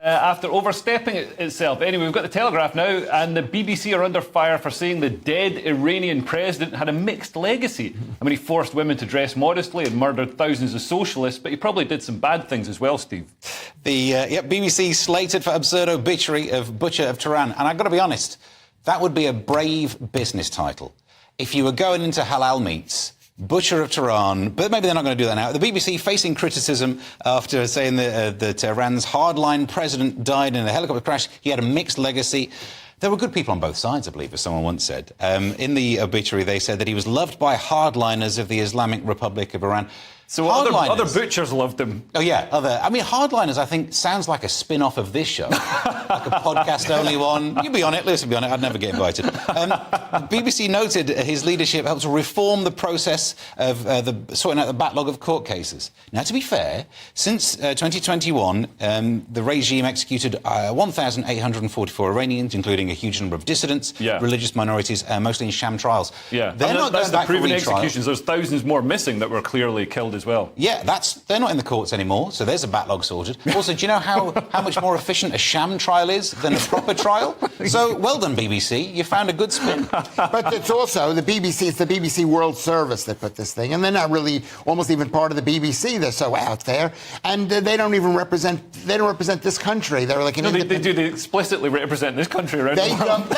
After overstepping itself. Anyway, we've got the Telegraph now, and the BBC are under fire for saying the dead Iranian president had a mixed legacy. I mean, he forced women to dress modestly and murdered thousands of socialists, but he probably did some bad things as well, Steve. The BBC slated for absurd obituary of Butcher of Tehran. And I've got to be honest, that would be a brave business title. If you were going into halal meats, Butcher of Tehran, but maybe they're not going to do that now. The BBC facing criticism after saying that Iran's hardline president died in a helicopter crash. He had a mixed legacy. There were good people on both sides, I believe, as someone once said. In the obituary, they said that he was loved by hardliners of the Islamic Republic of Iran. So other butchers loved him. Oh, yeah. I mean, hardliners, I think, sounds like a spin-off of this show. Like a podcast-only one. You'd be on it, Lewis would be on it. I'd never get invited. BBC noted his leadership helped to reform the process of sorting out the backlog of court cases. Now, to be fair, since 2021, the regime executed 1,844 Iranians, including a huge number of dissidents, religious minorities, mostly in sham trials. Yeah, they're not that's going back the proven for retrial. executions. There's thousands more missing that were clearly killed as well. Yeah, they're not in the courts anymore, so there's a backlog sorted. Also, do you know how much more efficient a sham trial is than a proper trial? So, well done, BBC. You found a good spin. But it's also the BBC. It's the BBC World Service that put this thing, and they're not really almost even part of the BBC. They're so out there, and they don't even represent. They don't represent this country. They're like they do. They explicitly represent this country around the world.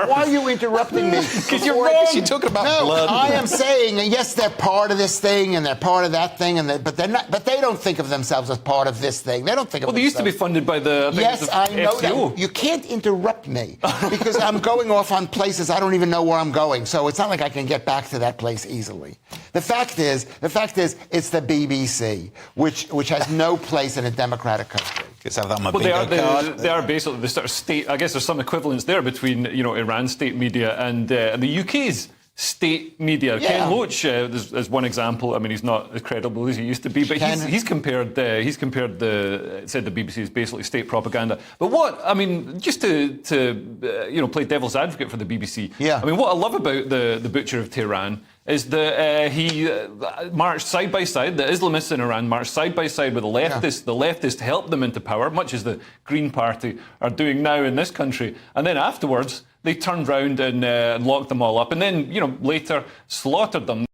Why are you interrupting me? Because you're wrong. You're talking about blood. I am saying yes, they're part of this thing, and they're part of that thing, but they're not. But they don't think of themselves as part of this thing. They don't think of. Well, they used to be funded by the. Yes, I know FCO. that. You can't interrupt me because I'm going off on places I don't even know where I'm going. So it's not like I can get back to that place easily. The fact is, it's the BBC, which has no place in a democratic country. Let's have that on my bingo card. They are basically the sort of state. I guess there's some equivalence there between Iran's state media and the UK's state media. Yeah. Ken Loach is one example. I mean, he's not as credible as he used to be, but he's compared said the BBC is basically state propaganda. But what I mean, just to play devil's advocate for the BBC. Yeah. I mean, what I love about the Butcher of Tehran is that he marched side by side. The Islamists in Iran marched side by side with the leftists. Yeah. The leftists helped them into power, much as the Green Party are doing now in this country. And then afterwards, they turned round and locked them all up, and then later slaughtered them.